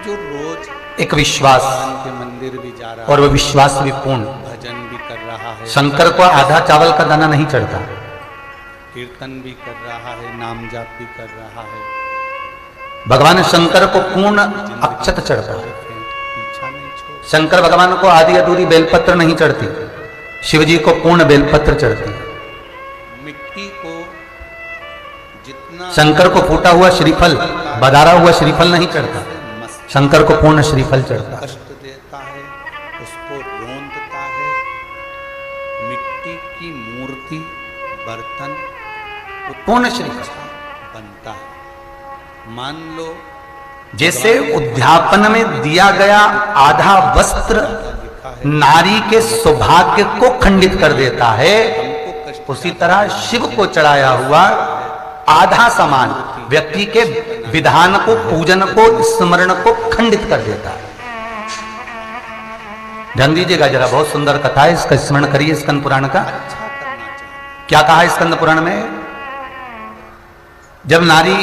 जो रोज एक विश्वास के मंदिर भी जा रहा और वो विश्वास भी पूर्ण, भजन भी कर रहा है, शंकर को आधा चावल का दाना नहीं चढ़ता, कीर्तन भी कर रहा है, नाम जाप भी कर रहा है, भगवान शंकर को पूर्ण अक्षत चढ़ता है। पीछा नहीं छोड़, शंकर भगवान को आधी अधूरी बेलपत्र नहीं चढ़ती, शिव जी को पूर्ण बेलपत्र चढ़ती है। मिट्टी को जितना शंकर को फूटा हुआ श्रीफल, बदारा हुआ श्रीफल नहीं चढ़ता, शंकर को पूर्ण श्रीफल चढ़ता है। कष्ट देता है उसको रोंदता है। मिट्टी की मूर्ति बर्तन पूर्ण श्रीफल बनता है। मान लो जैसे उद्यापन में दिया गया आधा वस्त्र नारी के सौभाग्य को खंडित कर देता है, उसी तरह शिव को चढ़ाया हुआ आधा समान व्यक्ति के विधान को, पूजन को, स्मरण को खंडित कर देता है। ध्यान दीजिएगा जरा, बहुत सुंदर कथा है, इसका स्मरण करिए स्कंद पुराण का। क्या कहा है स्कंद पुराण में? जब नारी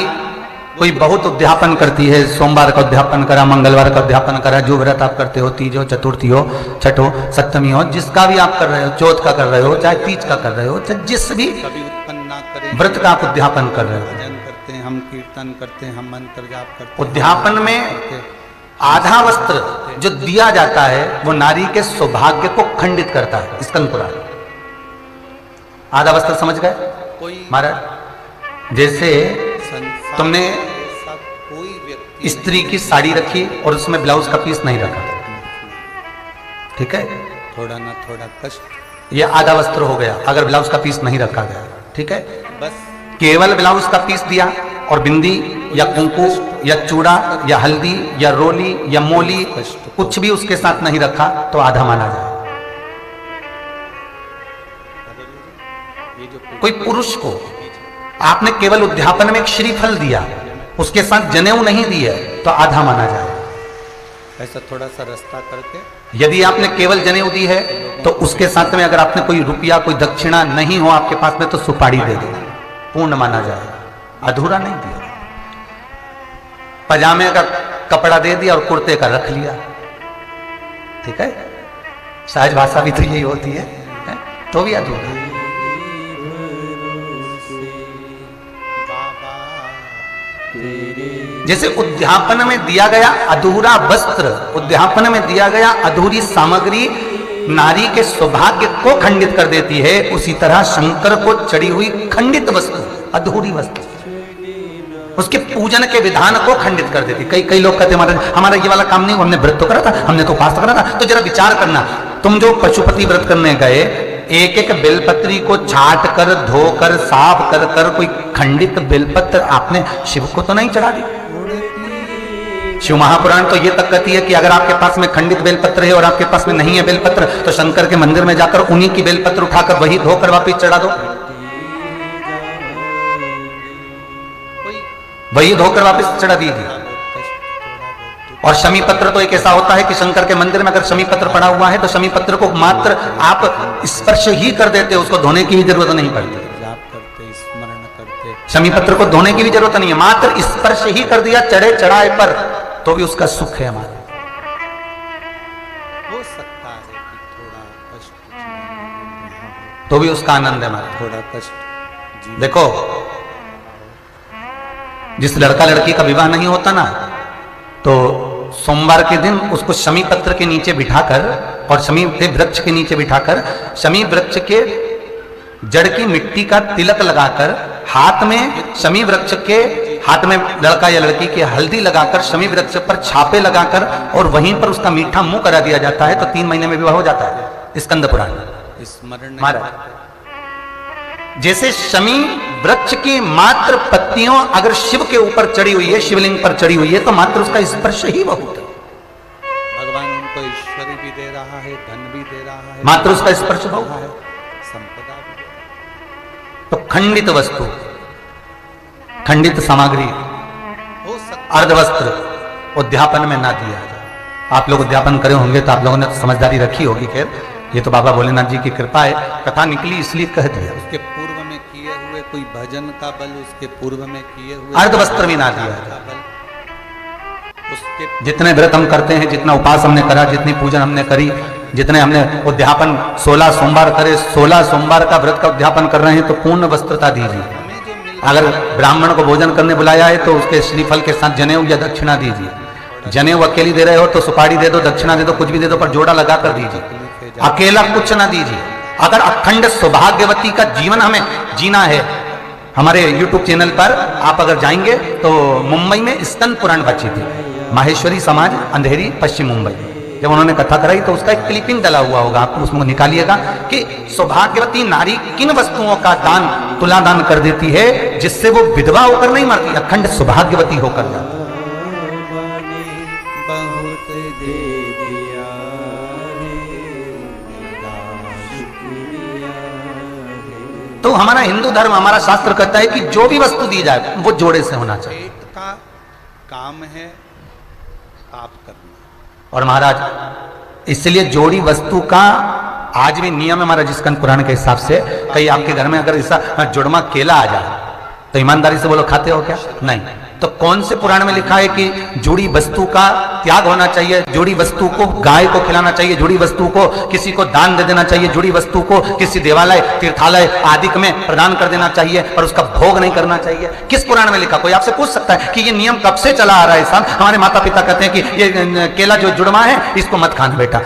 कोई बहुत उद्यापन करती है, सोमवार का उद्यापन करा, मंगलवार का उद्यापन करा, जो व्रत आप करते हो, तीज हो, चतुर्थी हो, छठ हो, सप्तमी हो, जिसका भी आप कर रहे हो, चौथ का कर रहे हो, चाहे तीज का कर रहे हो, चाहे जिस भी कभी उत्पन्न ना करें, व्रत का आप उद्यापन कर रहे हो, भजन करते हैं, हम कीर्तन करते हैं, हम मंत्र जाप करते हैं, उद्यापन में आधा वस्त्र जो दिया जाता है वो नारी के सौभाग्य को खंडित करता है। स्कंद पुराण आधा वस्त्र समझ गए कोई महाराज? जैसे संसार तुमने ऐसा कोई व्यक्ति स्त्री की साड़ी रखी और उसमें ब्लाउज का पीस नहीं रखा, ठीक है, थोड़ा ना थोड़ा कष्ट, ये आधा वस्त्र हो गया अगर ब्लाउज का पीस नहीं रखा गया, ठीक है। बस केवल ब्लाउज का पीस दिया और बिंदी या कुंकू या चूड़ा या हल्दी या रोली या मोली कुछ भी उसके साथ नहीं रखा तो आधा माना जाए। ये जो कोई पुरुष को आपने केवल उद्यापन में एक श्रीफल दिया, उसके साथ जनेऊ नहीं दिया तो आधा माना जाए। ऐसा थोड़ा सा रास्ता करके, यदि आपने केवल जनेऊ दी है तो उसके साथ में अगर आपने कोई रुपया, कोई दक्षिणा नहीं हो आपके पास में तो सुपारी दे दो, पूर्ण माना जाए, अधूरा नहीं दिया। पजामे का कपड़ा दे दिया और कुर्ते का रख लिया, ठीक है, सहज भाषा भी तो यही होती है, तो भी अधूरा। जैसे उद्यापन में दिया गया अधूरा वस्त्र, उद्यापन में दिया गया अधूरी सामग्री नारी के सौभाग्य को खंडित कर देती है, उसी तरह शंकर को चढ़ी हुई खंडित वस्तु, अधूरी वस्तु उसके पूजन के विधान को खंडित कर देती। कई लोग कहते हैं हमारा ये वाला काम नहीं, हमने व्रत तो करा था, हमने तो उपास करा था। तो जरा विचार करना, तुम जो पशुपति व्रत करने गए, एक एक बेलपत्री को छाट कर, धोकर, साफ कर कर कोई खंडित बेलपत्र आपने शिव को तो नहीं चढ़ा दी। शिव महापुराण तो ये तक कहती है कि अगर आपके पास में खंडित बेलपत्र है और आपके पास में नहीं है बेलपत्र तो शंकर के मंदिर में जाकर उन्हीं की बेलपत्र उठाकर वही धोकर वापिस चढ़ा दो, वही धोकर वापिस चढ़ा दीजिए। और शमी पत्र तो एक ऐसा होता है कि शंकर के मंदिर में अगर शमी पत्र पड़ा हुआ है तो शमी पत्र को मात्र आप स्पर्श ही कर देते हो, उसको धोने की भी जरूरत नहीं पड़ती। जाप करते, स्मरण करते, शमी पत्र को धोने की भी जरूरत नहीं है, मात्र स्पर्श ही कर दिया चढ़े चढ़ाए पर तो भी उसका सुख है हमारा। हो सकता है कि थोड़ा कष्ट, तो भी उसका आनंद है हमारा। थोड़ा कष्ट। देखो जिस लड़का लड़की का विवाह नहीं होता ना, तो सोमवार के दिन उसको शमी पत्र के नीचे बिठाकर और शमी के वृक्ष के नीचे बिठाकर शमी वृक्ष के जड़ की मिट्टी का तिलक लगाकर हाथ में शमी वृक्ष के हाथ में लड़का या लड़की के हल्दी लगाकर शमी वृक्ष पर छापे लगाकर और वहीं पर उसका मीठा मुंह करा दिया जाता है तो 3 महीने में विवाह हो जाता है। स्कंद पुराण स्मरण महाराज, जैसे शमी वृक्ष की मात्र पत्तियों अगर शिव के ऊपर चढ़ी हुई है, शिवलिंग पर चढ़ी हुई है तो मात्र उसका स्पर्श ही बहुत है। भगवान उनको ईश्वरी भी दे रहा है, धन भी दे रहा है, मात्र उसका स्पर्श बहुत है, संपदा भी दे रहा तो खंडित वस्तु, खंडित सामग्री, है। हो सकता अर्धवस्त्र उद्यापन में ना दिया जाए। आप लोग उद्यापन करे होंगे तो आप लोगों ने समझदारी रखी होगी, खैर ये तो बाबा भोलेनाथ जी की कृपा है, कथा निकली इसलिए कह दिया। उसके पूर्व में किए हुए कोई भजन का बल, उसके पूर्व में किए हुए अर्धवस्त्र भी ना दिया का बल, उसके जितने व्रत हम करते हैं, जितना उपास हमने करा, जितनी पूजन हमने करी, जितने हमने उद्यापन 16 सोमवार करे, 16 सोमवार का व्रत का उद्यापन कर रहे हैं, तो पूर्ण वस्त्रता दीजिए। हमें जो मिला अगर ब्राह्मण को भोजन करने बुलाया है तो उसके श्रीफल के साथ जनेऊ या दक्षिणा दीजिए। जनेऊ अकेली दे रहे हो तो सुपारी दे दो, दक्षिणा दे दो, कुछ भी दे दो, पर जोड़ा लगा कर दीजिए। अकेला कुछ ना दीजिए। अगर अखंड सौभाग्यवती का जीवन हमें जीना है, हमारे YouTube चैनल पर आप अगर जाएंगे तो मुंबई में स्कंद पुराण बची थी, माहेश्वरी समाज अंधेरी पश्चिम मुंबई, जब उन्होंने कथा कराई तो उसका एक क्लिपिंग डला हुआ होगा, आप उसमें निकालिएगा कि सौभाग्यवती नारी किन वस्तुओं का दान, तुला दान कर देती है जिससे वो विधवा होकर नहीं मरती, अखंड सौभाग्यवती होकर जाती। बहुत दे दिया तो हमारा हिंदू धर्म, हमारा शास्त्र कहता है कि जो भी वस्तु दी जाए वो जोड़े से होना चाहिए। पेट का काम है पाप करना। और महाराज इसलिए जोड़ी वस्तु का आज भी नियम है हमारा जिस्कंद पुराण के हिसाब से। कहीं आपके घर में अगर ऐसा जुड़मा केला आ जाए तो ईमानदारी से बोलो खाते हो क्या? नहीं। तो कौन से पुराण में लिखा है कि जुड़ी वस्तु का त्याग होना चाहिए, जुड़ी वस्तु को गाय को खिलाना चाहिए, जुड़ी वस्तु को किसी को दान दे देना चाहिए, जुड़ी वस्तु को किसी देवालय तीर्थालय आदि में प्रदान कर देना चाहिए और उसका भोग नहीं करना चाहिए? किस पुराण में लिखा? कोई आपसे पूछ सकता है कि ये नियम कब से चला आ रहा है साहब? हमारे माता पिता कहते हैं कि ये केला जो जुड़मा है इसको मत खाना बेटा,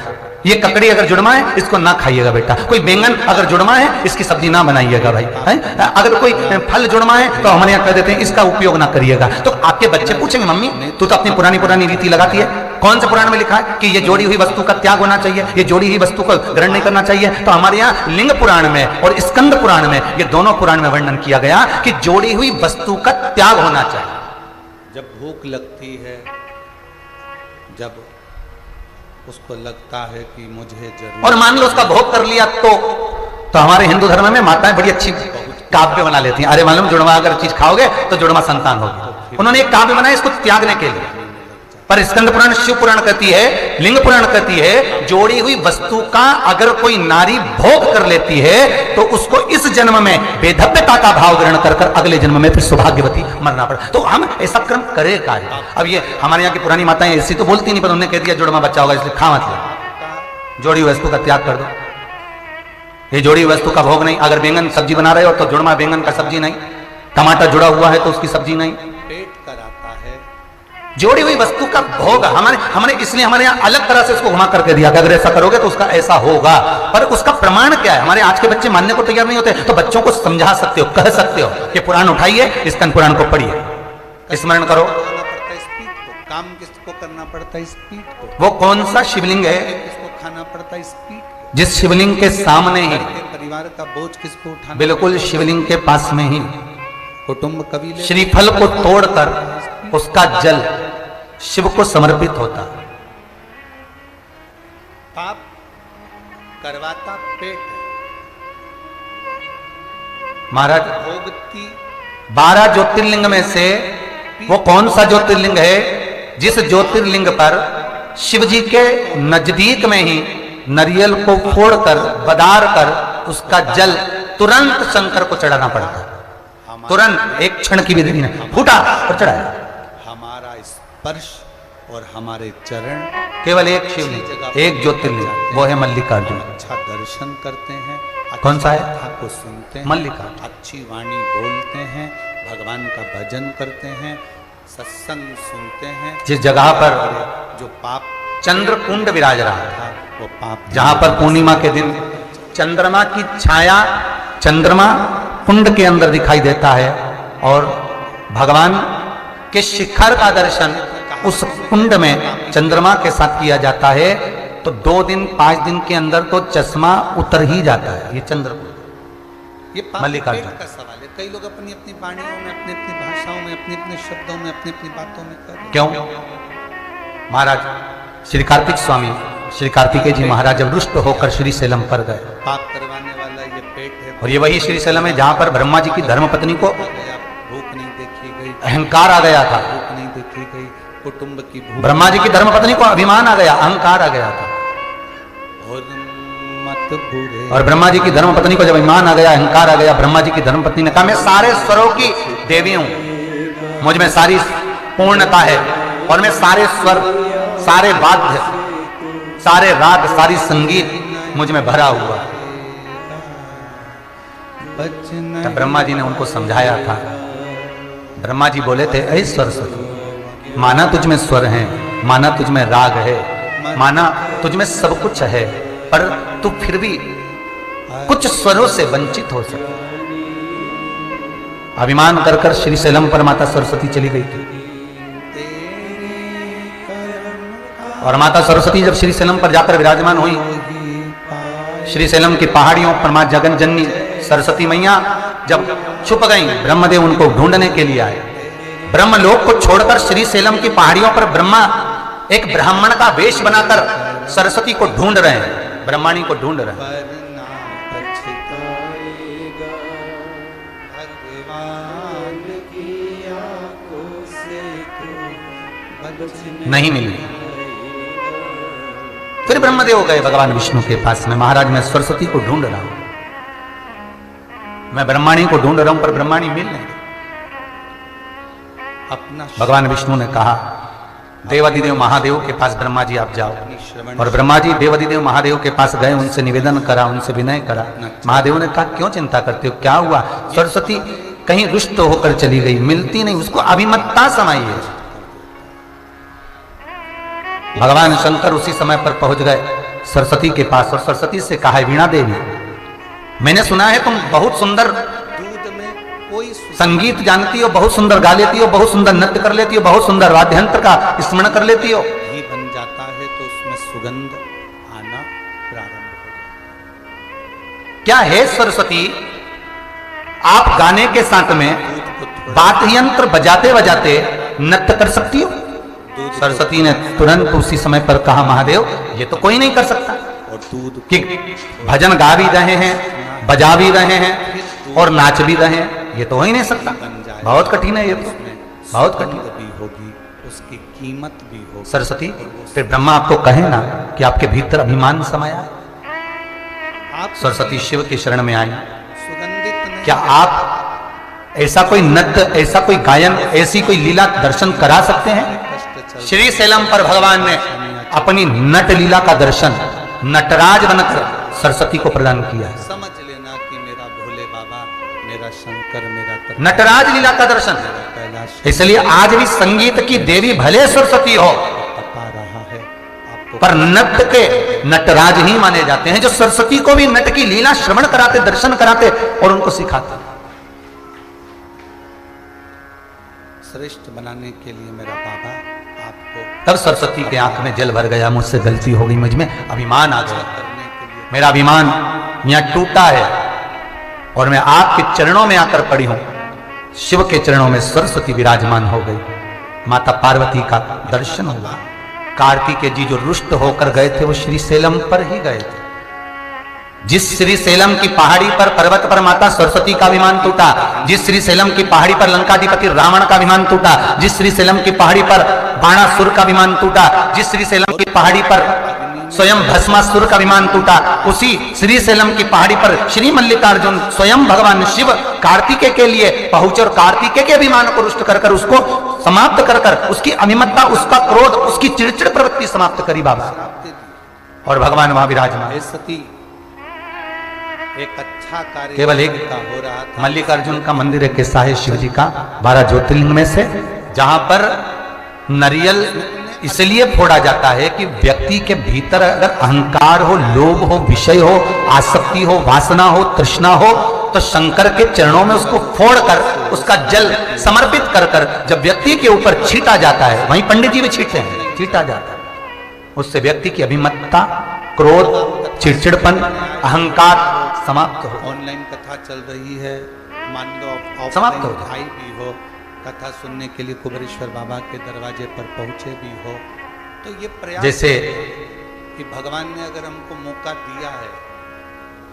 ये ककड़ी अगर जुड़मा है इसको ना खाइएगा बेटा, कोई बैंगन अगर जुड़मा है इसकी सब्जी ना बनाइएगा भाई, है? अगर कोई फल जुड़मा है तो हमारे यहाँ कह देते हैं इसका उपयोग ना करिएगा। तो आपके बच्चे पूछेंगे मम्मी तू तो अपनी पुरानी रीति लगाती है, कौन से पुराण में लिखा है कि ये जोड़ी हुई वस्तु का त्याग होना चाहिए, ये जोड़ी हुई वस्तु को ग्रहण नहीं करना चाहिए? तो हमारे यहाँ लिंग पुराण में और स्कंद पुराण में, ये दोनों पुराण में वर्णन किया गया कि जोड़ी हुई वस्तु का त्याग होना चाहिए। जब भूख लगती है, जब उसको लगता है कि मुझे जरूर, और मान लो उसका भोग कर लिया तो हमारे हिंदू धर्म में माताएं बड़ी अच्छी काव्य बना लेती हैं। अरे मालूम जुड़वा अगर चीज खाओगे तो जुड़वा संतान होगी। उन्होंने एक काव्य बनाया इसको त्यागने के लिए। पर स्कंद पुराण, शिव पुराण कहती है, लिंग पुराण कहती है जोड़ी हुई वस्तु का अगर कोई नारी भोग कर लेती है तो उसको इस जन्म में बेधव्यता का भाव ग्रहण कर अगले जन्म में फिर सौभाग्यवती मरना पड़ा। तो हम ऐसा कर्म करे का है? अब ये हमारे यहाँ की पुरानी माताएं ऐसी तो बोलती नहीं, पर उन्होंने कह दिया जुड़वा बच्चा होगा इसलिए खा मत ले, जोड़ी हुई वस्तु का त्याग कर दो। ये जोड़ी हुई वस्तु का भोग नहीं। अगर बैंगन सब्जी बना रहे हो तो जुड़वा बैंगन का सब्जी नहीं, टमाटर जुड़ा हुआ है तो उसकी सब्जी नहीं। पेट कराता है। जोड़ी हुई वस्तु का भोग हमने इसलिए हमारे यहाँ अलग तरह से उसको घुमा करके दिया कि अगर ऐसा करोगे तो उसका ऐसा होगा। पर उसका प्रमाण क्या है? हमारे आज के बच्चे मानने को तैयार नहीं होते। तो बच्चों को समझा सकते हो, कह सकते हो कि पुराण उठाइए, स्कंद पुराण को पढ़िए, स्मरण करो। काम किसको करना पड़ता है? स्पीड को। वो कौन सा शिवलिंग है किसको खाना पड़ता है? स्पीड को। जिस शिवलिंग के सामने ही परिवार का बोझ किसको उठाना? बिल्कुल शिवलिंग के पास में ही कुटुंब कबीले श्रीफल को तोड़कर उसका जल शिव को समर्पित होता। पाप करवाता पेट है। महाराज भोगती 12 ज्योतिर्लिंग में से वो कौन सा ज्योतिर्लिंग है जिस ज्योतिर्लिंग पर शिव जी के नजदीक में ही नारियल को फोड़कर बदार कर उसका जल तुरंत शंकर को चढ़ाना पड़ता? तुरंत एक क्षण की भी देरी नहीं, फूटा और चढ़ाया। हमारा स्पर्श और हमारे चरण केवल एक शिवलिंग, एक ज्योतिर्लिंग, वो है मल्लिकार्जुन। अच्छा दर्शन करते हैं, कौन सा है? कथा को सुनते हैं, मल्लिकार्जुन। अच्छी वाणी बोलते हैं, भगवान का भजन करते हैं, सत्संग सुनते हैं। जिस जगह पर जो पाप चंद्र कुंड विराज रहा था, वो पाप जहां पर पूर्णिमा के दिन चंद्रमा की छाया चंद्रमा कुंड के अंदर दिखाई देता है और भगवान के शिखर का दर्शन उस कुंड में चंद्रमा के साथ किया जाता है तो 2 दिन 5 दिन के अंदर तो चश्मा उतर ही जाता है। ये चंद्रकुंड, ये पाप मल्लिकार्जुन पेट का सवाल है। कई लोग अपनी अपनी वाणियों में, अपनी अपनी भाषाओं में, अपने अपने शब्दों में, अपनी अपनी बातों में कर रहे हैं। क्यों? महाराज श्री कार्तिक स्वामी, श्री कार्तिकेय जी महाराज जब रुष्ट होकर श्री सैलम पर गए, पाप करवाने वाला ये पेट है। और ये वही श्री सैलम है जहां पर ब्रह्मा जी की धर्मपत्नी को भूख नहीं देखी गई, अहंकार आ गया था। भूख नहीं देखी गई, कुटुंब की भूख, ब्रह्मा जी की धर्मपत्नी को अभिमान आ गया, अहंकार आ गया था। और मत बुरे, और ब्रह्मा जी की धर्मपत्नी को जब अभिमान आ गया, अहंकार आ गया, ब्रह्मा जी की धर्मपत्नी ने कहा मैं सारे स्वरों की देवी हूं, मुझ में सारी पूर्णता है, और मैं सारे स्वर, सारे वाद्य, सारे राग, सारी संगीत मुझ में भरा हुआ। तब ब्रह्मा जी ने उनको समझाया था। ब्रह्मा जी बोले थे, ऐ सरस्वती, माना तुझ में स्वर है, माना तुझ में राग है, माना तुझ में सब कुछ है, पर तू फिर भी कुछ स्वरों से वंचित हो सके। अभिमान कर कर श्रीशैलम पर माता सरस्वती चली गई थी। और माता सरस्वती जब श्रीशैलम पर जाकर विराजमान हुई, श्रीशैलम की पहाड़ियों पर मां जगन जननी सरस्वती मैया जब छुप गई, ब्रह्मदेव उनको ढूंढने के लिए आए। ब्रह्मलोक को छोड़कर श्रीशैलम की पहाड़ियों पर ब्रह्मा एक ब्राह्मण का वेश बनाकर सरस्वती को ढूंढ रहे हैं, ब्रह्माणी को ढूंढ रहे हैं। नहीं मिली। फिर ब्रह्मदेव गए भगवान विष्णु के पास में, महाराज मैं सरस्वती को ढूंढ रहा हूं, मैं ब्रह्माणी को ढूंढ रहा हूं, पर ब्रह्माणी मिल नहीं रही। भगवान विष्णु ने कहा, देवादिदेव महादेव के पास ब्रह्मा जी आप जाओ। और ब्रह्मा जी देवादिदेव महादेव के पास गए, उनसे निवेदन करा, उनसे विनय करा। महादेव ने कहा, क्यों चिंता करते हो, क्या हुआ? सरस्वती कहीं रुष्ट होकर चली गई, मिलती नहीं, उसको अभिमत्ता समाइए। भगवान शंकर उसी समय पर पहुंच गए सरस्वती के पास और सरस्वती से कहा, वीणा देवी, मैंने सुना है तुम बहुत सुंदर संगीत जानती हो, बहुत सुंदर गा लेती हो, बहुत सुंदर नृत्य कर लेती हो, बहुत सुंदर वाद्य यंत्र का स्मरण कर लेती हो। घी बन जाता है तो उसमें सुगंध आना प्रारंभ हो जाता है। क्या है सरस्वती, आप गाने के साथ में वाद्य यंत्र बजाते बजाते नृत्य कर सकती हो? सरस्वती ने तुरंत उसी समय पर कहा, महादेव ये तो कोई नहीं कर सकता। और दूध कि भजन गा भी रहे हैं, बजा भी रहे हैं और नाच भी रहे हैं, ये तो हो ही नहीं सकता, बहुत कठिन है ये तो, बहुत कठिन भी होगी, उसकी कीमत भी होगी। सरस्वती, फिर ब्रह्मा आपको कहे ना कि आपके भीतर अभिमान समाया है। सरस्वती शिव की शरण में आई। सुगंधित क्या आप ऐसा कोई नृत्य, ऐसा कोई गायन, ऐसी कोई लीला दर्शन करा सकते हैं? श्रीशैलम पर भगवान ने अपनी नट लीला का दर्शन नटराज बनकर सरस्वती को प्रदान किया। समझ लेना कि मेरा भोले बाबा, मेरा शंकर, मेरा नटराज लीला का दर्शन। इसलिए आज भी संगीत की देवी भले सरस्वती हो, तपा रहा है आपको, पर नृत्य के नटराज ही माने जाते हैं, जो सरस्वती को भी नट की लीला श्रवण कराते, दर्शन कराते और उनको सिखाते। श्रेष्ठ बनाने के लिए मेरा बाबा आपको तब सरस्वती के आंख में जल भर गया, मुझसे गलती हो गई, मुझ में अभिमान आ गया, करने के लिए मेरा अभिमान यहाँ टूटा है और मैं आपके चरणों में आकर पड़ी हूं। शिव के चरणों में सरस्वती विराजमान हो गई, माता पार्वती का दर्शन हुआ। कार्तिकेय जी जो रुष्ट होकर गए थे वो श्रीशैलम पर ही गए थे। जिस श्रीशैलम की पहाड़ी पर, पर्वत पर माता सरस्वती का अभिमान टूटा, जिस श्रीशैलम की पहाड़ी पर लंकाधिपति रावण का अभिमान टूटा, जिस श्रीशैलम की पहाड़ी पर बाणासुर का अभिमान टूटा, जिस श्रीशैलम की पहाड़ी पर स्वयं भस्मासुर का अभिमान टूटा, उसी श्रीशैलम की पहाड़ी पर श्री मल्लिकार्जुन स्वयं भगवान शिव कार्तिकेय के लिए पहुंचे और कार्तिकेय के अभिमान को रुष्ट कर कर, उसको समाप्त कर कर, उसकी अभिमत्ता, उसका क्रोध, उसकी चिड़चिड़ प्रवृत्ति समाप्त करी बाबा। और भगवान वहां विराजमान। सती एक अच्छा कार्य केवल एक का हो रहा था। मल्लिकार्जुन का मंदिर एक किस्सा है शिव जी का, 12 ज्योतिर्लिंग में से, जहां पर नारियल इसलिए फोड़ा जाता है कि व्यक्ति के भीतर अगर अहंकार हो, लोभ हो, विषय हो, आसक्ति हो, वासना हो, तृष्णा हो, तो शंकर के चरणों में उसको फोड़कर उसका जल समर्पित कर कर जब व्यक्ति के ऊपर छीटा जाता है, वहीं पंडित जी भी छीटते हैं, छीटा जाता है, उससे व्यक्ति की अभिमत्ता, क्रोध, चिड़चिड़पन, अहंकार समाप्त हो। ऑनलाइन कथा चल रही है, मान लो समाप्त हो भाई भी हो, कथा सुनने के लिए कुबेरेश्वर बाबा के दरवाजे पर पहुंचे भी हो, तो ये प्रयास जैसे कि भगवान ने अगर हमको मौका दिया है,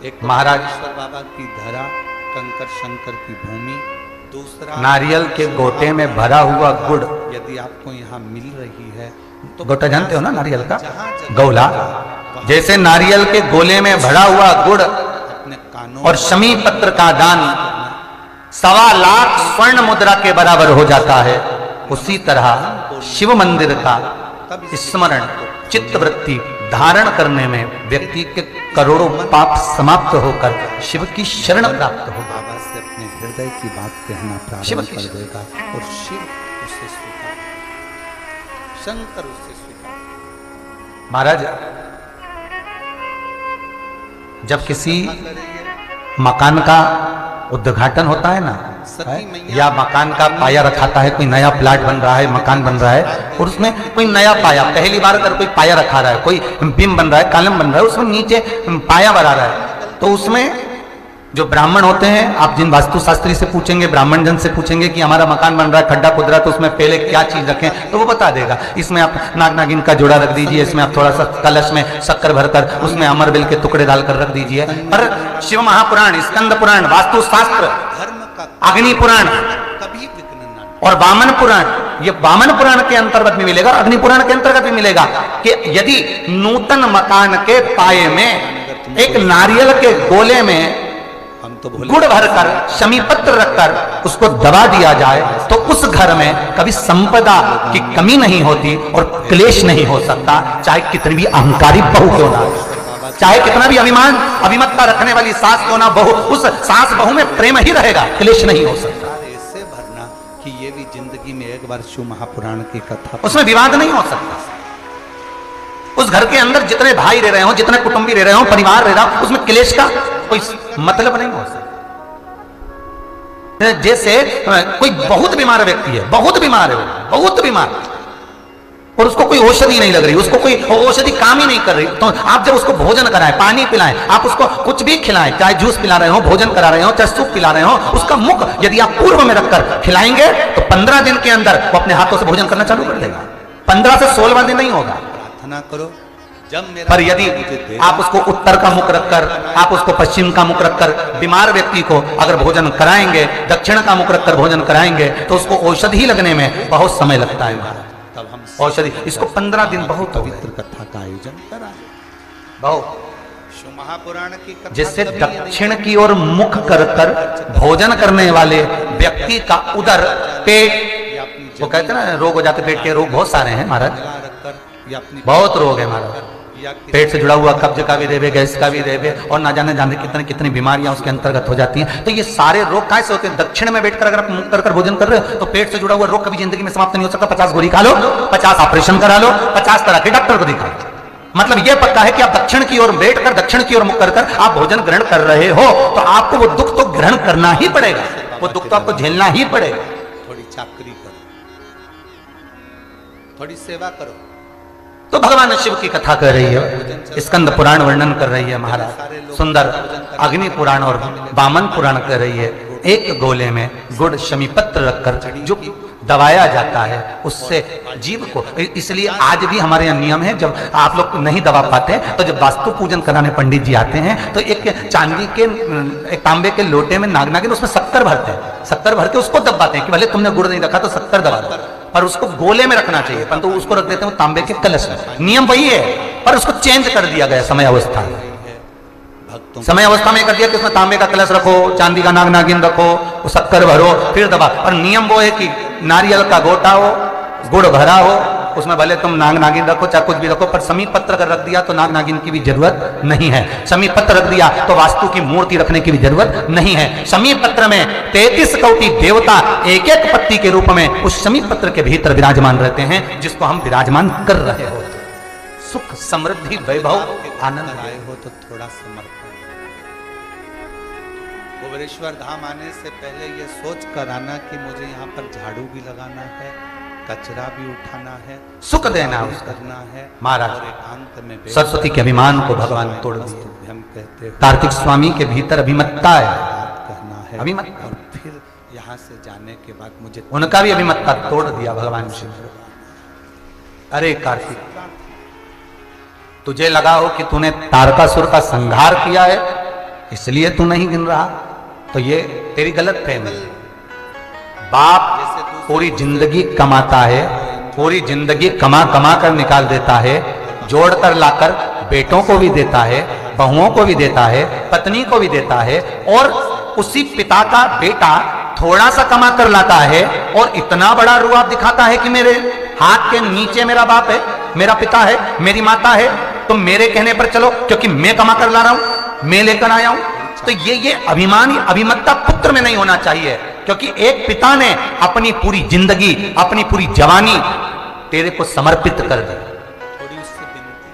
एक महाराज कुबेरेश्वर बाबा की धरा, कंकर शंकर की भूमि, दूसरा नारियल के गोटे में भरा हुआ गुड़, यदि आपको यहाँ मिल रही है तो गोटा जानते हो ना नारियल का, जहाँ गौला, जैसे नारियल के गोले में भरा हुआ गुड़ अपने कानों और शमी पत्र का दान 1.25 लाख स्वर्ण मुद्रा के बराबर हो जाता है। उसी तरह शिव मंदिर का स्मरण चित्तवृत्ति धारण करने में व्यक्ति के करोड़ों पाप समाप्त होकर शिव की शरण प्राप्त होगा। बाबा से अपने हृदय की बात कहना शिव प्रारंभ की कर देगा और शिव उसे स्वीकार, शंकर उसे स्वीकार। महाराज, जब किसी मकान का उद्घाटन होता है ना, या मकान का पाया रखाता है, कोई नया प्लाट बन रहा है, मकान बन रहा है, और उसमें कोई नया पाया, पहली बार अगर कोई पाया रखा रहा है, कोई बीम बन रहा है, कॉलम बन रहा है, उसमें नीचे पाया बना रहा है, तो उसमें जो ब्राह्मण होते हैं, आप जिन वास्तुशास्त्री से पूछेंगे, ब्राह्मण जन से पूछेंगे कि हमारा मकान बन रहा है, खड्डा खुद रहा है, तो उसमें पहले क्या चीज रखें, तो वो बता देगा। इसमें आप नाग नागिन का जोड़ा रख दीजिए, इसमें आप थोड़ा सा कलश में शक्कर भरकर उसमें अमरबेल के टुकड़े डालकर रख दीजिए। पर शिव महापुराण, स्कंद पुराण, वास्तुशास्त्र, धर्म का अग्नि पुराण कभी विघ्न न और वामन पुराण, ये वामन पुराण के अंतर्गत भी मिलेगा और अग्नि पुराण के अंतर्गत भी मिलेगा कि यदि नूतन मकान के पाए में एक नारियल के गोले में हम तो भूले गुड़ भरकर शमी पत्र रखकर उसको दबा दिया जाए तो उस घर में कभी संपदा की कमी नहीं होती और क्लेश नहीं हो सकता, चाहे कितनी भी अहंकारी बहू क्यों ना हो, चाहे कितना भी अभिमतता रखने वाली सास क्यों ना बहू, उस सास बहू में प्रेम ही रहेगा, क्लेश नहीं हो सकता। ऐसे भरना कि ये भी जिंदगी में एक बार शिव महापुराण की कथा, उसमें विवाद नहीं हो सकता। उस घर के अंदर जितने भाई रह रहे हो, जितने कुटुंबी रह रहे हो, परिवार रह रहा हो, उसमें क्लेश का कोई मतलब नहीं हो सकता। जैसे कोई बहुत बीमार व्यक्ति है, बहुत बीमार है, बहुत बीमार, और उसको कोई औषधि नहीं लग रही, उसको कोई औषधि काम ही नहीं कर रही, तो आप जब उसको भोजन कराएं, पानी पिलाएं, आप उसको कुछ भी खिलाएं, चाहे जूस पिला रहे हो, भोजन करा रहे हो, चाहे सूप पिला रहे हो, उसका मुख यदि आप पूर्व में रखकर खिलाएंगे तो 15 दिन के अंदर वो अपने हाथों से भोजन करना चालू कर देगा। 15 से 16वां दिन नहीं होगा। प्रार्थना करो जब मेरा पर यदि आप उसको उत्तर का मुख रखकर, आप उसको पश्चिम का मुख रखकर बीमार व्यक्ति को अगर भोजन कराएंगे, दक्षिण का मुख रखकर भोजन कराएंगे तो उसको औषधि लगने में बहुत समय लगता है। तब हम औषधि इसको 15 दिन बहुत पवित्र कथा का आयोजन करा, बहुत, शिव महापुराण की कथा जिससे तभी दक्षिण की ओर मुख कर कर भोजन करने वाले व्यक्ति का उदर, पेट, वो कहते हैं ना रोग हो जाते, पेट के रोग बहुत सारे हैं महाराज, रखकर या अपनी बहुत रोग है महाराज, पेट से जुड़ा हुआ कब्ज का भी देवे, गैस का भी देवे, और ना जाने जाने कितनी कितनी बीमारियां उसके अंतर्गत हो जाती हैं। तो ये सारे रोग कैसे होते हैं? दक्षिण में बैठकर अगर आप मुख कर भोजन कर रहे हो तो पेट से जुड़ा हुआ रोग कभी जिंदगी में समाप्त नहीं हो सकता। 50 गोली खा लो, 50 ऑपरेशन करा लो, 50 तरह के डॉक्टर को दिखा, मतलब यह पक्का है कि आप दक्षिण की ओर बैठकर, दक्षिण की ओर मुख कर आप भोजन ग्रहण कर रहे हो तो आपको वो दुख तो ग्रहण करना ही पड़ेगा, वो दुख तो आपको झेलना ही पड़ेगा। थोड़ी चाकरी करो, थोड़ी सेवा करो। तो भगवान शिव की कथा कर रही है, स्कंद पुराण वर्णन कर रही है महाराज, सुंदर अग्नि पुराण और वामन पुराण कर रही है। एक गोले में गुड़ शमी पत्र रखकर जो दबाया जाता है उससे जीव को, इसलिए आज भी हमारे यहाँ नियम है, जब आप लोग नहीं दबा पाते तो जब वास्तु पूजन कराने पंडित जी आते हैं तो एक चांदी के, एक तांबे के लोटे में नाग नागिन उसमें शक्कर भरते हैं, शक्कर भर के उसको दबाते हैं कि भले तुमने गुड़ नहीं रखा तो शक्कर दबा दो, पर उसको गोले में रखना चाहिए, परंतु उसको रख देते हैं वो तांबे के कलश में। नियम वही है पर उसको चेंज कर दिया गया समय अवस्था में, समय अवस्था में कर दिया कि उसमें तांबे का कलश रखो, चांदी का नाग नागिन रखो, वो शक्कर भरो, फिर दबा। और नियम वो है कि नारियल का गोटा हो, गुड़ भरा हो, उसमें भले तुम नाग नागिन रखो चाहे कुछ भी रखो, पर समी पत्र अगर रख दिया तो नाग नागिन की भी जरूरत नहीं है। समी पत्र रख दिया तो वास्तु की मूर्ति रखने की भी जरूरत नहीं है। समी पत्र में 33 कोटि देवता एक एक पत्ती के रूप में उस समी पत्र के भीतर विराजमान रहते हैं, जिसको हम विराजमान कर रहे हो। सुख समृद्धि वैभव आनंद आए हो तो थोड़ा समर्पण। भुवनेश्वर धाम आने से पहले ये सोच कर आना कि मुझे यहाँ पर झाड़ू भी लगाना है, कचरा भी उठाना है, सुख देना उसका करना है महाराज। और एकांत में सरस्वती के अभिमान को भगवान तोड़ दिए। हम कहते हैं कार्तिक स्वामी के भीतर अभिमत्ता है, कहना है अभिमत, और फिर यहाँ से जाने के बाद मुझे उनका भी अभिमत्ता तोड़ दिया भगवान शिव। अरे कार्तिक, तुझे लगा हो कि तूने तारकासुर का संहार किया है इसलिए तू नहीं गिन रहा, तो ये तेरी गलत फहमी। बाप पूरी जिंदगी कमाता है, पूरी जिंदगी कमा कमा कर निकाल देता है, जोड़ कर लाकर बेटों को भी देता है, बहुओं को भी देता है, पत्नी को भी देता है, और उसी पिता का बेटा थोड़ा सा कमा कर लाता है और इतना बड़ा रुआब दिखाता है कि मेरे हाथ के नीचे मेरा बाप है, मेरा पिता है, मेरी माता है, तो मेरे कहने पर चलो क्योंकि मैं कमा कर ला रहा हूं, मैं लेकर आया हूं। तो ये अभिमान, अभिमतता पुत्र में नहीं होना चाहिए, क्योंकि एक पिता ने अपनी पूरी जिंदगी, अपनी पूरी जवानी तेरे को समर्पित कर दी। थोड़ी उससे विनती,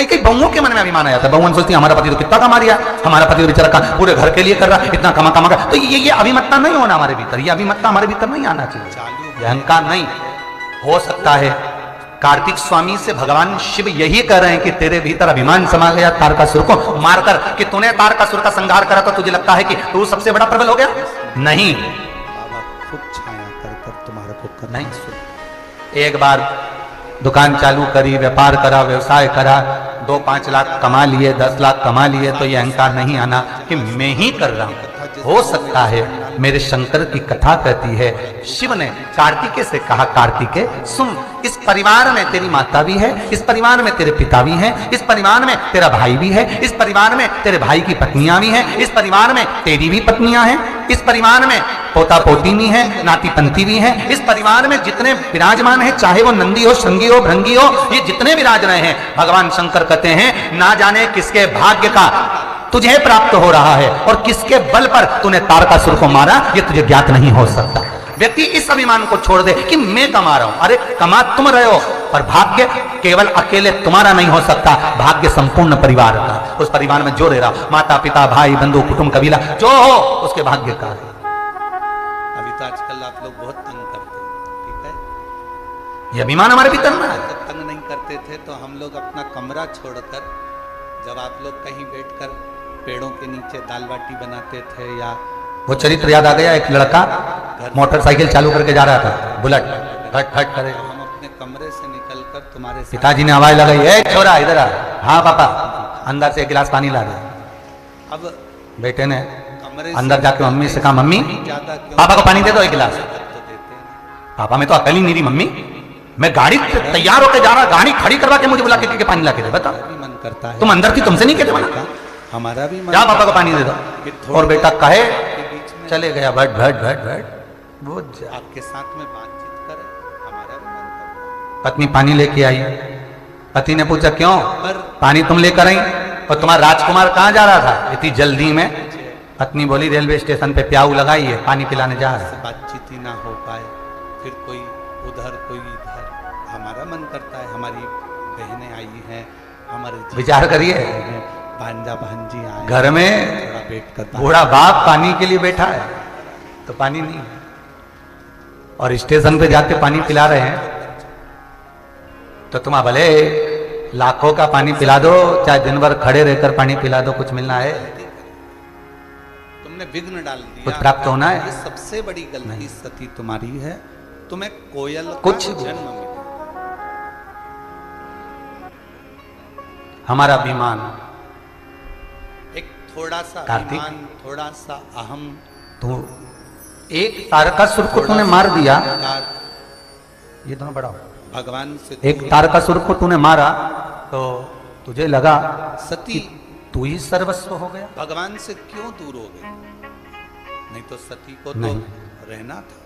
कई बहुओं के मन में अभिमान आया था। बहुओं सोचती हमारा पति तो कितना कमा रहा, हमारा पति तो बेचारा पूरे घर के लिए कर रहा, इतना कमा कर। तो ये अभिमतता नहीं होना हमारे भीतर, ये अभिमतता हमारे भीतर नहीं आना चाहिए, अहंकार नहीं हो सकता है। कार्तिक स्वामी से भगवान शिव यही कह रहे हैं कि तेरे भीतर अभिमान समा गया तारकासुर को मारकर, कि तूने तारकासुर का संहार करा तो तुझे लगता है कि तू सबसे बड़ा प्रबल हो गया। नहीं, बाबा खूब छाया कर तुम्हारे को करना नहीं। एक बार दुकान चालू करी, व्यापार करा, व्यवसाय करा, 2-5 लाख कमा लिए, 10 लाख कमा लिए, तो ये अहंकार नहीं आना कि मैं ही कर रहा हूं। हो सकता है मेरे शंकर की कथा कहती है, शिव ने कार्तिकेय से कहा, कार्तिकेय सुन, इस परिवार में तेरी माता भी है, इस परिवार में तेरे पिता भी हैं, इस परिवार में तेरा भाई भी है, इस परिवार में तेरे भाई की पत्नियां भी हैं, इस परिवार में तेरी भी पत्नियां हैं, इस परिवार में पोता पोती भी है, नाती पंती भी है, इस परिवार में जितने विराजमान है, चाहे वो नंदी हो, शंगी हो, भृंगी हो, ये जितने विराज रहे हैं, भगवान शंकर कहते हैं ना जाने किसके भाग्य का तुझे प्राप्त हो रहा है और किसके बल पर तूने तारकासुर को मारा, ये तुझे ज्ञात नहीं हो सकता। व्यक्ति इस अभिमान को छोड़ दे कि मैं कमा रहा हूं। अरे कमा तुम रहे हो, पर भाग्य केवल अकेले तुम्हारा नहीं हो सकता, भाग्य संपूर्ण परिवार का। उस परिवार में जो रह रहा, माता पिता भाई बंधु कुटुंब कबीला जो हो, उसके भाग्य का है। अभी तो आजकल आप लोग बहुत तंग करते हैं, ठीक है, ये अभिमान हमारे भीतर में है। जब तंग नहीं करते थे तो हम लोग अपना कमरा छोड़कर, जब आप लोग कहीं बैठकर पेड़ों के नीचे दाल बाटी बनाते थे, या वो चरित्र याद आ गया, एक लड़का मोटरसाइकिल चालू करके जा रहा था, बुलेट फट फट करे, हम अपने कमरे से निकलकर तुम्हारे पिताजी ने आवाज लगाई, ए छोरा इधर आ। हाँ पापा, अंदर से एक गिलास पानी ला दे। अब बेटे ने कमरे अंदर जाके मम्मी से कहा, मम्मी ज्यादा क्यों पापा को पानी दे दो एक गिलास। तो देते हैं। पापा मैं तो अकल ही नहीं रही मम्मी, मैं गाड़ी तैयार होकर जा रहा, गाड़ी खड़ी करवा के मुझे बुला के पानी ला के दे, बता। भी मन करता है, तुम अंदर थी, तुमसे नहीं कहते बना, हमारा भी मन जा पापा को पानी दे दो। थोड़ा और बेटा कहे के बीच में चले गया, भट भट भट भट। वो आपके साथ में बातचीत करे, हमारा भी मन करता पत्नी पानी लेके आई, पति ने पूछा क्यों पर पानी तुम लेकर आई, और तुम्हारा राजकुमार कहाँ जा रहा था इतनी जल्दी में। पत्नी बोली रेलवे स्टेशन पे प्याऊ लगाई है, पानी पिलाने जा रहा है। बातचीत ही ना हो पाए, फिर कोई उधर कोई इधर, हमारा मन करता है, हमारी बहनें आई हैं, हमारे विचार करिए, भांजा भांजी आए, घर में थोड़ा बैठ कर बूढ़ा बाप पानी के लिए बैठा है तो पानी नहीं है, और स्टेशन पे जाके पानी पिला रहे हैं, तो तुम भले लाखों का पानी पिला दो, चाहे दिन भर खड़े रहकर पानी पिला दो, कुछ मिलना है, तुमने विघ्न डाल दिया, कुछ प्राप्त होना है। ये सबसे बड़ी गलती सती तुम्हारी है, तुम्हें कोयल का कुछ जन्म मिला, हमारा अभिमान, एक थोड़ा सा कार्तिक, अभिमान, थोड़ा सा अहम, तो एक तारकासुर को तूने मार दिया, ये दोनों बड़ा भगवान से एक तारकासुर को तूने मारा तो तुझे लगा सती तू ही सर्वस्व हो गया। भगवान से क्यों दूर हो गए? नहीं तो सती को तो नहीं। रहना था,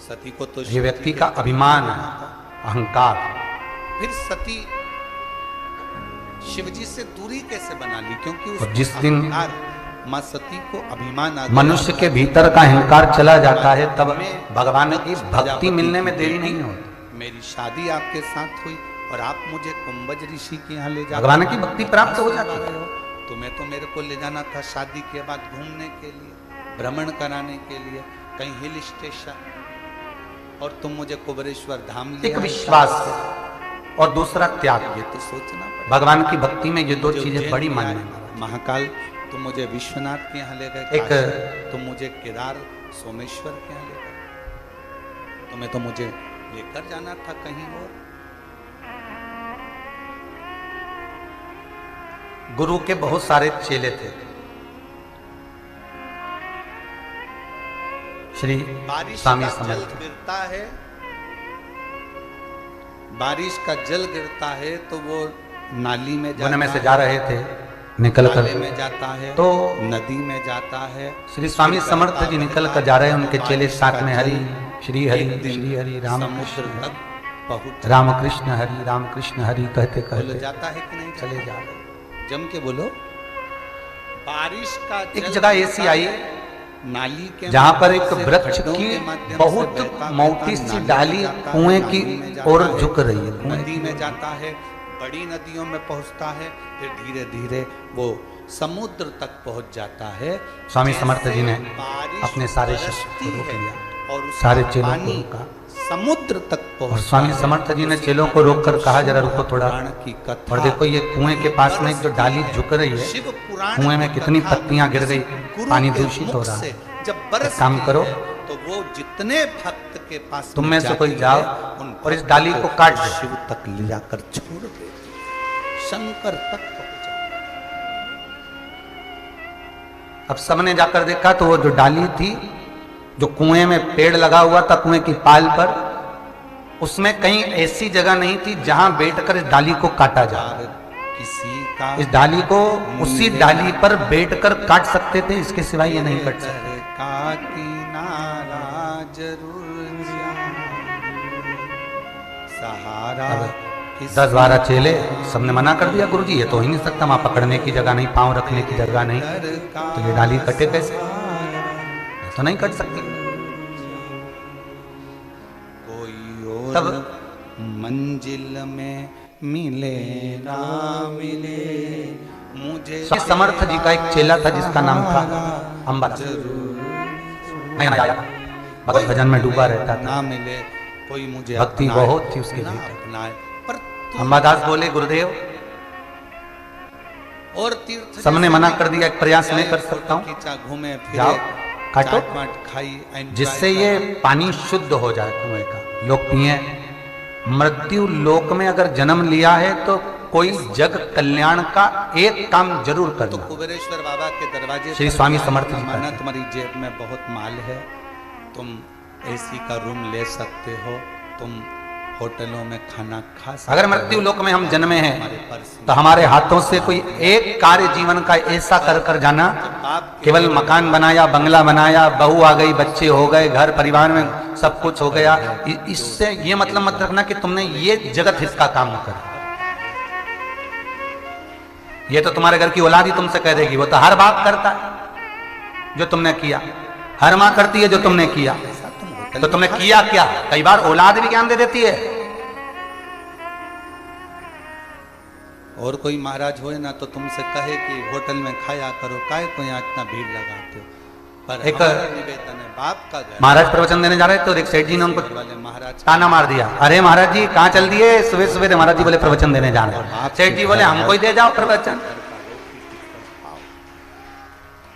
सती को तो ये व्यक्ति का अभिमान है, अहंकार। फिर सती शिवजी से दूरी कैसे बना ली? क्योंकि और उस जिस दिन माँ सती को अभिमान आ गया, मनुष्य के भीतर का अहंकार चला जाता है, तब भगवान की भक्ति मिलने में देरी नहीं होती। मेरी शादी आपके साथ हुई और आप मुझे कुंभज ऋषि के यहाँ ले जाते, भगवान की भक्ति प्राप्त हो जाती है। तुम्हें तो मेरे को ले जाना था शादी के बाद घूमने के लिए, भ्रमण कराने के लिए, कहीं हिल स्टेशन, और तुम मुझे कुबेरेश्वर धाम ले एक आए। विश्वास और दूसरा त्याग, ये तो सोचना पड़ेगा। भगवान की भक्ति में ये दो जो चीजें उज्जैन बड़ी में मान्य आए, हैं। महाकाल तुम मुझे विश्वनाथ के यहाँ ले गए, एक- काशी तुम मुझे केदार सोमेश्वर के यहाँ ले गए, तुम्हें तो मुझे लेकर जाना था कहीं और। गुरु के बहुत सारे चेले थे। श्री बारिश स्वामी का जल समर्थ गिरता है, बारिश का जल गिरता है तो वो नाली में वन में जाता से है। जा रहे थे, निकल कर नाले में जाता है तो नदी में जाता है। श्री स्वामी समर्थ जी निकल कर जा रहे हैं, उनके चेले साथ में हरि श्री हरि समुद्र तक पहुंच रामकृष्ण हरि कहते बोलो कहते जाता है कि नहीं? चले जा रहे। जम के बोलो। बारिश का एक जल जगह ऐसी आई नाली के जहां पर एक माध्यम से, वृक्ष खड्डों की के माध्यम बहुत से बहता मोटी बहता सी नाली डाली में जाता है, कुएं की नाली में जाता ओर है, झुक रही है। कुएं नदी में जाता है, बड़ी नदियों में पहुंचता है, फिर धीरे धीरे वो समुद्र तक पहुंच जाता है। स्वामी समर्थ जी ने बारिश अपने सारे शिष्य बरसती को रोक है लिया, और उसका सारे चेलों को पानी रोका समुद्र तक और पहुंच। स्वामी समर्थ जी ने चेलों को रोककर कहा जरा रुको थोड़ा, की कथा और देखो ये कुएं के पास में एक जो डाली झुक रही है, शिव पुराण कुएं में की कितनी कथा पत्तियां गिर गई, गुरु पानी के दूषित मुख हो रहा से है। जब बरसती काम करो, है, तो वो जितने भक्त के पास तुम में से कोई जाती जाओ है, उन और इस भक्तों डाली को काट दो। शिव तक ले जाकर छोड़ दे, शंकर तक पहुंचा। अब सबने जाकर देखा तो वो जो डाली थी, जो कुएं में पेड़ लगा हुआ था कुएं की पाल पर, उसमें कहीं ऐसी जगह नहीं थी जहां बैठकर इस डाली को काटा जाए। किसी का इस डाली को उसी डाली पर बैठकर काट सकते थे, इसके सिवाय ये नहीं कट सकते। का किनारा जरूर सहारा 10-12 चेले सबने मना कर दिया, गुरुजी ये तो ही नहीं सकता, वहां पकड़ने की जगह नहीं, पांव रखने की जगह नहीं, तो ये डाली कटे कैसे? तो नहीं कट सकती। तब मंजिल में मिले ना मिले मुझे। स्वामी समर्थ जी का एक चेला था जिसका नाम था अंबादास। भगत भजन में डूबा रहता था, ना मिले कोई मुझे भक्ति अपनाए, बहुत थी उसके ना भीतर। अपनाए, पर अंबादास बोले गुरुदेव और तीर्थ सबने मना कर दिया, एक प्रयास मैं कर सकता हूँ, खींचा, घूमे जाओ फिरे, काटो, चाट-माट खाई, enjoy जिससे ये पानी शुद्ध हो जाए कुएं का, लोग पिए। मृत्यु लोक में अगर जन्म लिया है तो कोई जग कल्याण का एक काम जरूर तो करना। कुबेरेश्वर बाबा के दरवाजे श्री पर स्वामी जाए, समर्थ जी माना कहते हैं। तुम्हारी जेब में बहुत माल है, तुम एसी का रूम ले सकते हो, तुम होटलों में खाना खा सकते अगर हो। मृत्यु लोक में हम जन्मे हैं हमारे पर्स में तो हमारे हाथों से कोई एक कार्य जीवन का ऐसा कर कर जाना, बाप के केवल मकान बनाया, बंगला बनाया, बहू आ गई, बच्चे हो गए, घर परिवार में सब कुछ हो गया, इससे ये मतलब मत रखना कि तुमने ये जगत हित का काम कर। ये तो तुम्हारे घर की औलाद ही तुमसे कह देगी, वो तो हर बाप करता है जो तुमने किया, हर माँ करती है जो तुमने किया, तो तुमने किया क्या? कई बार औलाद भी ज्ञान दे देती है। और कोई महाराज होए ना तो तुमसे कहे कि होटल में खाया करो, काहे को यहाँ इतना भीड़ लगाते हो, पर एक हमारा निवेदन है, बाप का घर। महाराज प्रवचन देने जा रहे थे तो एक सेठ जी ने उनको वाले महाराज ताना मार दिया, अरे महाराज जी कहाँ चल दिए सुबह सुबह? महाराज जी बोले प्रवचन देने जा रहे हैं। सेठ जी बोले हमको ही दे जाओ प्रवचन।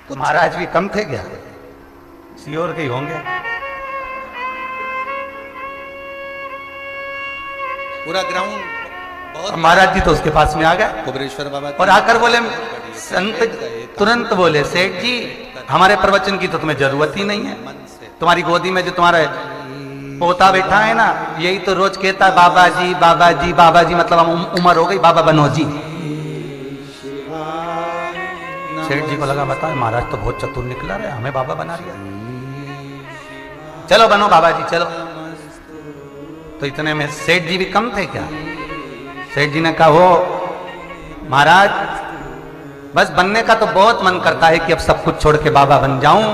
तो महाराज भी कम थे क्या? सियोर के ही होंगे। पूरा ग्राउंड बहुत महाराज जी तो उसके पास में आ गए कुबेरेश्वर बाबा और आकर बोले, संत तुरंत बोले, सेठ जी हमारे प्रवचन की तो तुम्हें जरूरत ही नहीं है, मन से तुम्हारी गोदी में जो तुम्हारा पोता बैठा है ना, यही तो रोज कहता है बाबा जी बाबा जी बाबा जी, मतलब हम उम्र हो गई, बाबा बनो जी। सेठ जी को लगा बता महाराज तो बहुत चतुर निकला रहे, हमें बाबा बना दिया, चलो बनो बाबा जी चलो। तो इतने में सेठ जी भी कम थे क्या? सेठ जी ने कहा हो महाराज बस बनने का तो बहुत मन करता है कि अब सब कुछ छोड़ के बाबा बन जाऊं,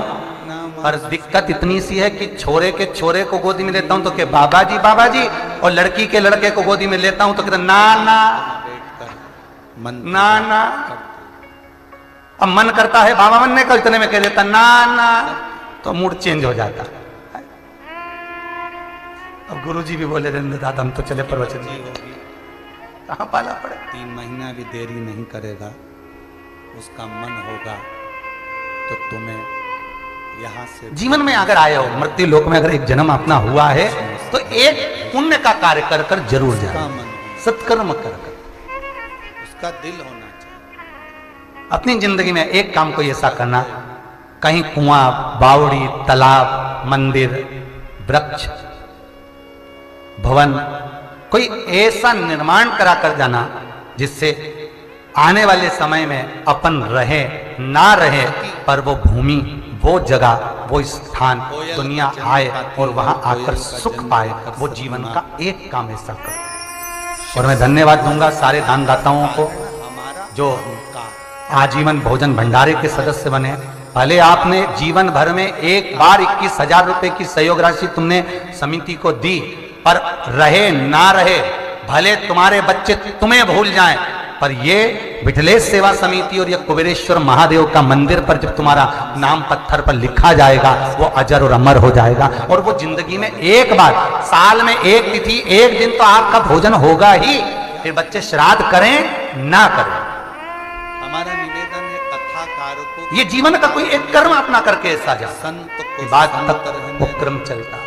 पर दिक्कत इतनी सी है कि छोरे के छोरे को गोदी में लेता हूं तो के बाबा जी, और लड़की के लड़के को गोदी में लेता हूं तो कहते ना ना मन ना ना। अब मन करता है बाबा बनने का, इतने में कह देता ना ना, तो मूड चेंज हो जाता। अब गुरुजी भी बोले रहने दादा हम तो चले प्रवचन जी होगी, कहाँ पाला पड़े। 3 महीना भी देरी नहीं करेगा, उसका मन होगा तो तुम्हें यहाँ से जीवन में अगर आए हो, मृत्यु लोक में अगर एक जन्म अपना हुआ है तो एक पुण्य का कार्य कर कर जरूर उसका जाए, मन होना, सत्कर्म कर कर। उसका दिल होना चाहिए। अपनी जिंदगी में एक काम को ऐसा करना, कहीं कुआं, बावड़ी, तालाब, मंदिर, वृक्ष, भवन, कोई ऐसा निर्माण करा कर जाना जिससे आने वाले समय में अपन रहे ना रहे, पर वो भूमि, वो जगह, वो स्थान दुनिया आए और वहां आकर सुख पाए, वो जीवन का एक काम ऐसा करो। और मैं धन्यवाद दूंगा सारे दानदाताओं को जो आजीवन भोजन भंडारे के सदस्य बने। भले आपने जीवन भर में एक बार 21,000 रुपए की सहयोग राशि तुमने समिति को दी, पर रहे ना रहे, भले तुम्हारे बच्चे तुम्हें भूल जाएं, पर ये विठलेश सेवा समिति और ये कुबेरेश्वर महादेव का मंदिर पर जब तुम्हारा नाम पत्थर पर लिखा जाएगा, वो अजर और अमर हो जाएगा। और वो जिंदगी में एक बार, साल में एक तिथि, एक दिन तो आपका भोजन होगा ही। फिर बच्चे श्राद्ध करें ना करें, हमारा निवेदन है कथाकार को, ये जीवन का कोई एक कर्म अपना करके ऐसा जा संत को बात संत तक रहने वो दो, क्रम चलता,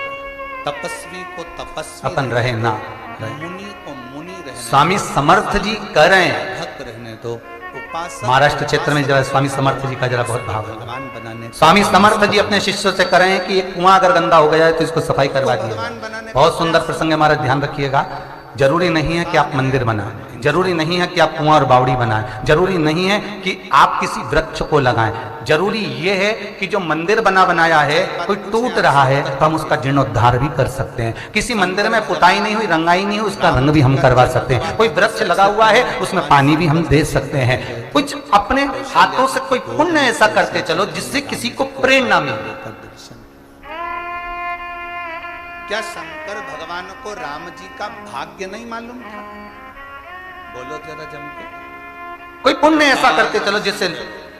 तपस्वी को तपस्वी अपन रहे ना रहे। मुनि को मुनि रहने स्वामी समर्थ जी कह रहे हैं, भक्त रहने दो, उपासक महाराष्ट्र क्षेत्र में जरा स्वामी समर्थ जी का जरा बहुत भाव है। भगवान बनाने, स्वामी समर्थ जी अपने शिष्यों से कह रहे हैं कि एक कुआं अगर गंदा हो गया है तो इसको सफाई करवा दिए। बहुत सुंदर प्रसंग है, हमारा ध्यान रखिएगा। जरूरी नहीं है कि आप मंदिर बनाएं, जरूरी नहीं है कि आप कुआं और बावड़ी बनाएं, जरूरी नहीं है कि आप किसी वृक्ष को लगाएं। जरूरी ये है कि जो मंदिर बनाया है कोई टूट रहा है तो हम उसका जीर्णोद्धार भी कर सकते हैं। किसी मंदिर में पुताई नहीं हुई, रंगाई नहीं हुई, उसका रंग भी हम करवा सकते हैं। कोई वृक्ष लगा हुआ है उसमें पानी भी हम दे सकते हैं। कुछ अपने हाथों से कोई पुण्य ऐसा करते चलो जिससे किसी को प्रेरणा मिले। क्या शंकर भगवान को राम जी का भाग्य नहीं मालूम था? बोलो जरा जम के। कोई पुण्य ऐसा करते चलो जिससे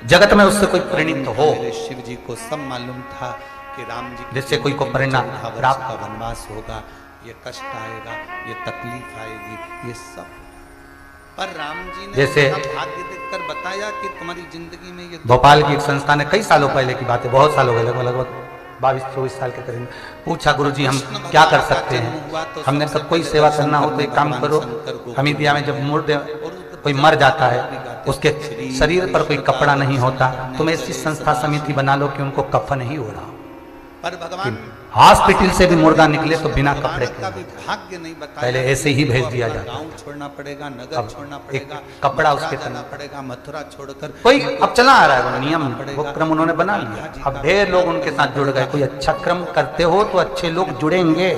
जगत में उससे कोई प्रेरित हो। मेरे शिव जी को सब मालूम था कि राम जी जिससे कोई को प्रेरणा प्राप्त का वनवास होगा, ये कष्ट आएगा, ये तकलीफ आएगी, ये सब। पर राम जी ने जैसे भाग्य देखकर बताया कि तुम्हारी जिंदगी में ये भोपाल की एक संस्था ने कई सालों पहले की बात है, बहुत साल हो गए, लगभग 22-24 साल के करीब, पूछा गुरुजी हम क्या कर सकते हैं। हमने कहा कोई सेवा करना हो तो एक काम करो, हमीदिया में जब मुर्दे कोई मर जाता है, उसके शरीर पर कोई कपड़ा नहीं होता, तुम ऐसी संस्था समिति बना लो कि उनको कफन ही ओढ़ा। पर भगवान हॉस्पिटल से भी मुर्दा निकले तो बिना कपड़े का भी के भाग्य नहीं बताया। पहले ऐसे ही भेज दिया जाता। गांव छोड़ना पड़ेगा, नगर अब छोड़ना एक पड़ेगा, कपड़ा मथुरा उसके जाना तन पड़ेगा, मथुरा छोड़कर कोई अब चला आ रहा है वो नियम, वो क्रम उन्होंने बना लिया। अब ढेर लोग उनके साथ जुड़ गए। कोई अच्छा क्रम करते हो तो अच्छे लोग जुड़ेंगे,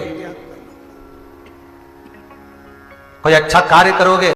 कोई अच्छा कार्य करोगे